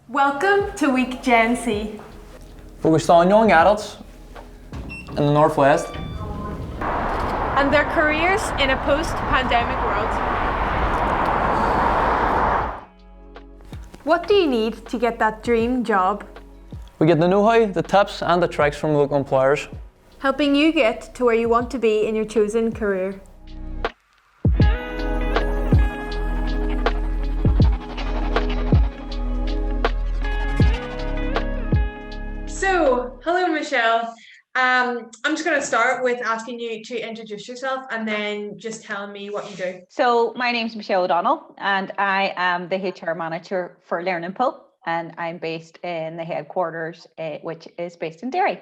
Welcome to Week Gen Z. Focused on young adults in the Northwest And their careers in a post-pandemic world. What do you need to get that dream job? We get the know-how, the tips and the tricks from local employers. Helping you get to where you want to be in your chosen career. So, hello Michelle. I'm just going to start with asking you to introduce yourself and then just tell me what you do. So my name's Michelle O'Donnell and I am the HR manager for Learning Pool, and I'm based in the headquarters, which is based in Derry.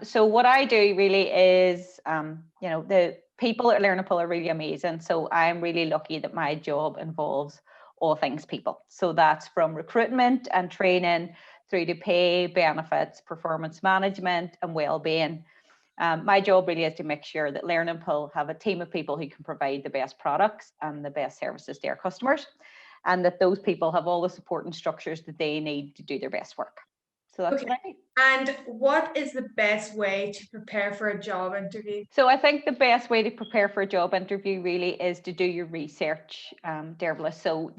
So what I do really is, the people at Learning Pool are really amazing. So I'm really lucky that my job involves all things people. So that's from recruitment and training through to pay, benefits, performance management and well-being. My job really is to make sure that Learning Pool have a team of people who can provide the best products and the best services to their customers, and that those people have all the support and structures that they need to do their best work. So that's what I do. And what is the best way to prepare for a job interview? So I think the best way to prepare for a job interview really is to do your research, Dervla. So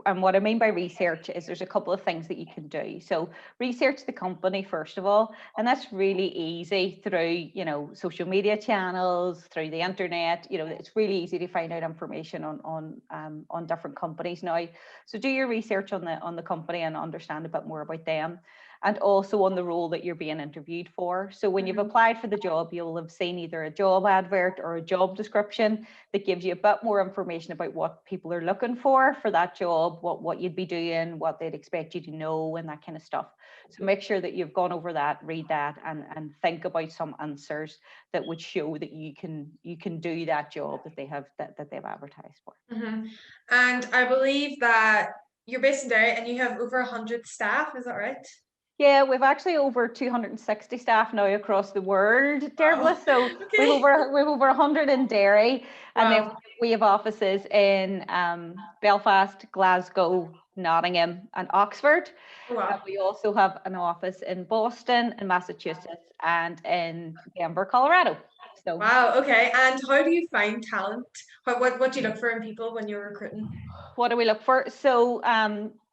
and what I mean by research is there's a couple of things that you can do. So research the company first of all, and that's really easy through social media channels, through the internet. It's really easy to find out information on different companies now. So do your research on the company and understand a bit more about them, and also on the role that you're being interviewed for. So when you've applied for the job, you'll have seen either a job advert or a job description that gives you a bit more information about what people are looking for that job, what you'd be doing, what they'd expect you to know, and that kind of stuff. So make sure that you've gone over that, read that, and think about some answers that would show that you can do that job that they've advertised for. Mm-hmm. And I believe that you're based in Derry and you have over 100 staff, is that right? Yeah, we've actually over 260 staff now across the world, Dervla. Wow. So Okay. we've over 100 in Derry, and then Wow. we have offices in Belfast, Glasgow, Nottingham, and Oxford. Wow. We also have an office in Boston, in Massachusetts, and in Denver, Colorado. So Wow, okay. And how do you find talent? What do you look for in people when you're recruiting? what do we look for? So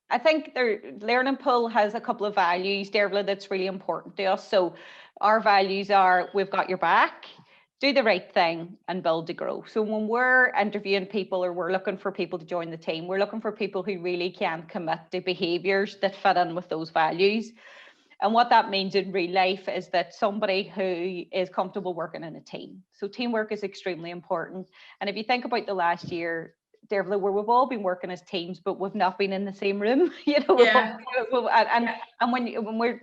I think Learning Pool has a couple of values, Dervla, that's really important to us. So our values are: we've got your back, do the right thing, and build to grow. So when we're interviewing people or we're looking for people to join the team, we're looking for people who really can commit to behaviours that fit in with those values. And what that means in real life is that somebody who is comfortable working in a team. So teamwork is extremely important. And if you think about the last year, Dervla, where we've all been working as teams, but we've not been in the same room, Yeah. and when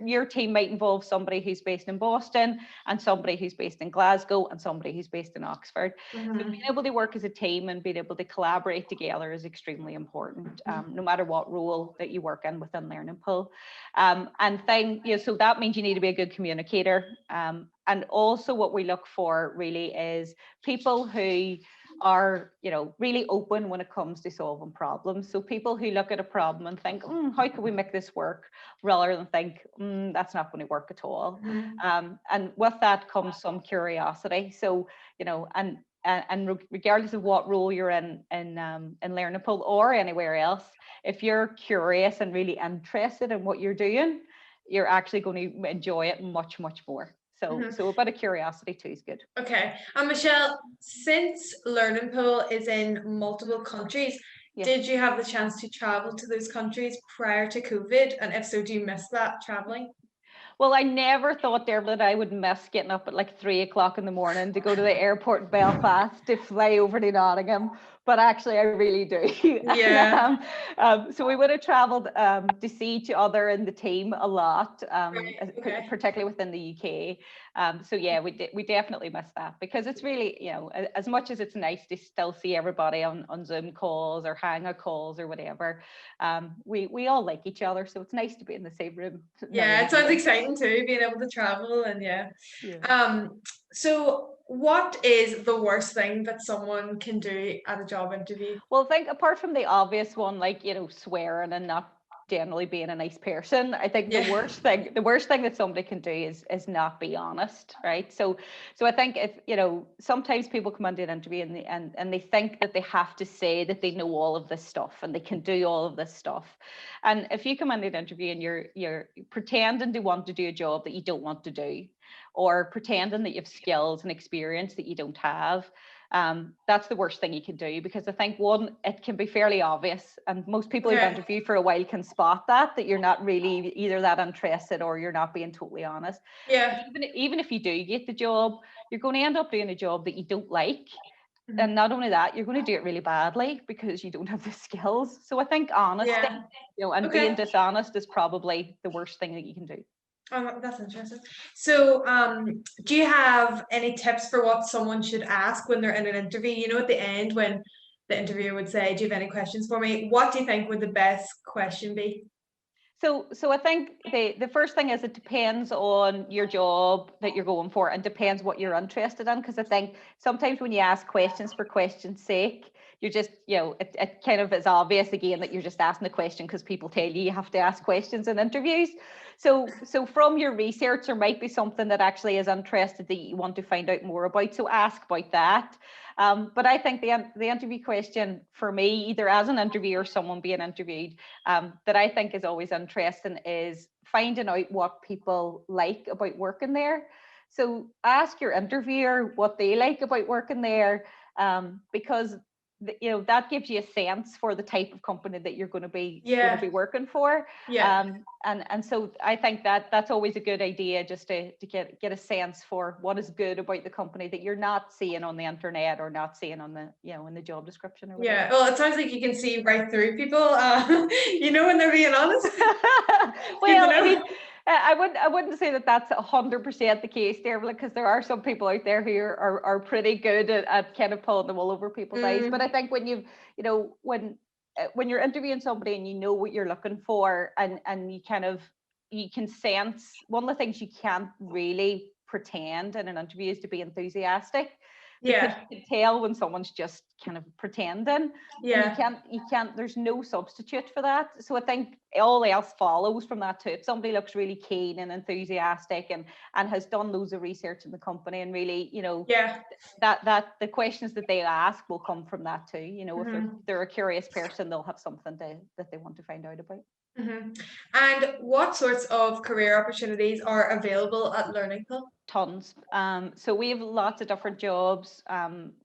your team might involve somebody who's based in Boston and somebody who's based in Glasgow and somebody who's based in Oxford. Mm-hmm. So being able to work as a team and being able to collaborate together is extremely important, no matter what role that you work in within Learning Pool. So that means you need to be a good communicator. And also what we look for really is people who are really open when it comes to solving problems. So people who look at a problem and think, how can we make this work, rather than think, that's not going to work at all. Mm-hmm. And with that comes some curiosity. So and regardless of what role you're in Learning Pool or anywhere else, if you're curious and really interested in what you're doing, you're actually going to enjoy it much more. So a bit of curiosity too is good. Okay. And Michelle, since Learning Pool is in multiple countries, Yeah. did you have the chance to travel to those countries prior to COVID? And if so, do you miss that traveling? Well, I never thought there that I would miss getting up at like 3 o'clock in the morning to go to the airport in Belfast to fly over to Nottingham. But actually, I really do. Yeah. So we would have traveled to see each other and the team a lot, Right. Okay. particularly within the UK. So yeah, we definitely miss that, because it's really, as much as it's nice to still see everybody on Zoom calls or Hangout calls or whatever, we all like each other, so it's nice to be in the same room. Yeah, it sounds exciting too, being able to travel and yeah. So what is the worst thing that someone can do at a job interview? Well, I think apart from the obvious one, like, swearing and not generally being a nice person. I think Yeah. the worst thing that somebody can do is not be honest, right? So I think if, you know, sometimes people come into an interview and they think that they have to say that they know all of this stuff and they can do all of this stuff. And if you come into an interview and you're pretending to want to do a job that you don't want to do, or pretending that you have skills and experience that you don't have, that's the worst thing you can do, because I think, one, it can be fairly obvious, and most people who've Okay. interviewed for a while can spot that you're not really either that interested or you're not being totally honest. Yeah. Even if you do get the job, you're going to end up doing a job that you don't like. Mhm. And not only that, you're going to do it really badly because you don't have the skills. So I think honesty, Yeah. you know, and Okay. being dishonest is probably the worst thing that you can do. Oh, that's interesting. So, do you have any tips for what someone should ask when they're in an interview? You know, at the end when the interviewer would say, "Do you have any questions for me?" What do you think would the best question be? So I think the first thing is it depends on your job that you're going for, and depends what you're interested in. Because I think sometimes when you ask questions for question's sake, you're just, you know, it kind of is obvious again that you're just asking the question because people tell you have to ask questions in interviews. So from your research, there might be something that actually is interested that you want to find out more about. So ask about that. But I think the interview question for me, either as an interviewer or someone being interviewed, that I think is always interesting is finding out what people like about working there. So ask your interviewer what they like about working there, because you know that gives you a sense for the type of company that you're going to be working for. Yeah. And so I think that that's always a good idea, just to get a sense for what is good about the company that you're not seeing on the internet or not seeing on the, you know, in the job description or whatever. Yeah. Well, it sounds like you can see right through people. You know, when they're being honest. Well, I mean, I wouldn't say that that's 100% the case there, because there are some people out there who are pretty good at kind of pulling the wool over people's eyes. But I think when you know, when you're interviewing somebody and you know what you're looking for, and you can sense, one of the things you can't really pretend in an interview is to be enthusiastic. Because you can tell when someone's just kind of pretending. Yeah. And you can't, there's no substitute for that. So I think all else follows from that too. If somebody looks really keen and enthusiastic and has done loads of research in the company, and really, you know, that the questions that they ask will come from that too. You know, if they're a curious person, they'll have something that they want to find out about. And what sorts of career opportunities are available at Learning Pool? Tons. So we have lots of different jobs.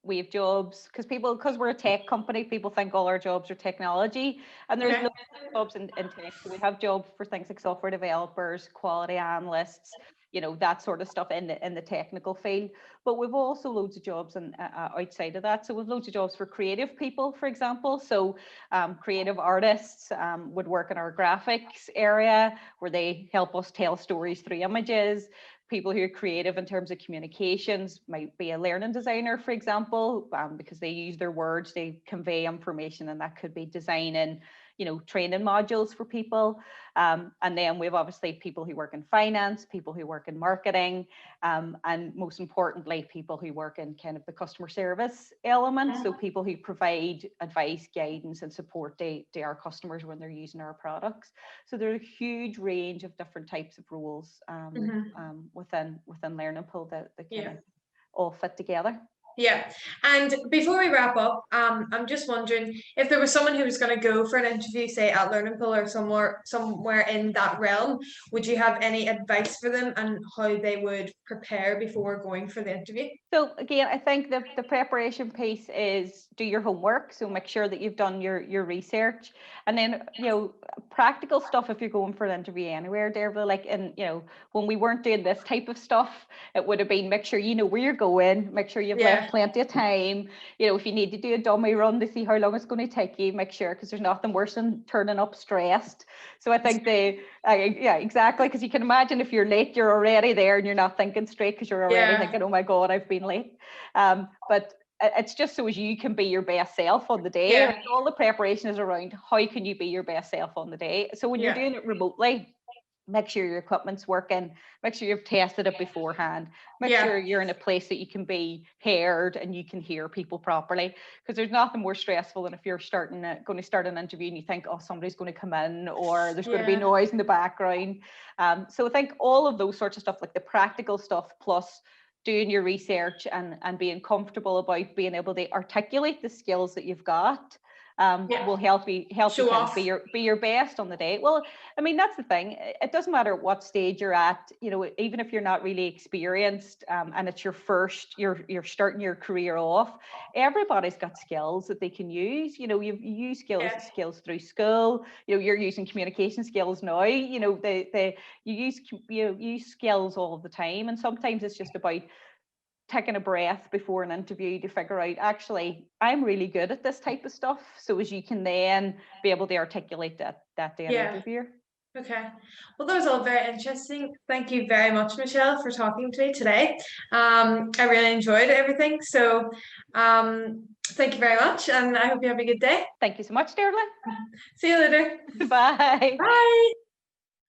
We have jobs because we're a tech company, people think all our jobs are technology, and there's lots of jobs in tech. So we have jobs for things like software developers, quality analysts, you know, that sort of stuff in the technical field. But we've also loads of jobs outside of that. So we've loads of jobs for creative people, for example. So creative artists would work in our graphics area, where they help us tell stories through images. People who are creative in terms of communications might be a learning designer, for example, because they use their words, they convey information, and that could be designing, you know, training modules for people. And then we have obviously people who work in finance, people who work in marketing, and most importantly, people who work in kind of the customer service element. So people who provide advice, guidance, and support to our customers when they're using our products. So there's a huge range of different types of roles within Learning Pool that kind of all fit together. Yeah. And before we wrap up, I'm just wondering if there was someone who was going to go for an interview, say at Learning Pool or somewhere in that realm, would you have any advice for them and how they would prepare before going for the interview? So again, I think the preparation piece is do your homework. So make sure that you've done your research, and then, you know, practical stuff if you're going for an interview anywhere, Dervla, like, and you know, when we weren't doing this type of stuff, it would have been make sure you know where you're going, make sure you've left plenty of time. You know, if you need to do a dummy run to see how long it's going to take you, make sure, because there's nothing worse than turning up stressed. So I think yeah, exactly, because you can imagine if you're late, you're already there and you're not thinking straight because you're already thinking, oh my God, I've been late. But it's just so as you can be your best self on the day. Like, all the preparation is around how can you be your best self on the day. So when you're doing it remotely, make sure your equipment's working, make sure you've tested it beforehand, make Yeah. sure you're in a place that you can be heard and you can hear people properly. Because there's nothing more stressful than if you're going to start an interview and you think, oh, somebody's going to come in, or there's going to be Yeah. noise in the background. So I think all of those sorts of stuff, like the practical stuff, plus doing your research and being comfortable about being able to articulate the skills that you've got, Yeah. will help you Show kind of off. be your best on the day. Well, I mean, that's the thing. It doesn't matter what stage you're at, you know, even if you're not really experienced, and it's your first, you're starting your career off, everybody's got skills that they can use. You know, you use Yeah. skills through school. You know, you're using communication skills now. You know, you use skills all the time, and sometimes it's just about taking a breath before an interview to figure out, actually, I'm really good at this type of stuff. So as you can then be able to articulate that to an Yeah. interviewer. Okay. Well, that was all very interesting. Thank you very much, Michelle, for talking to me today. I really enjoyed everything. So, thank you very much, and I hope you have a good day. Thank you so much, Darlene. See you later. Bye. Bye.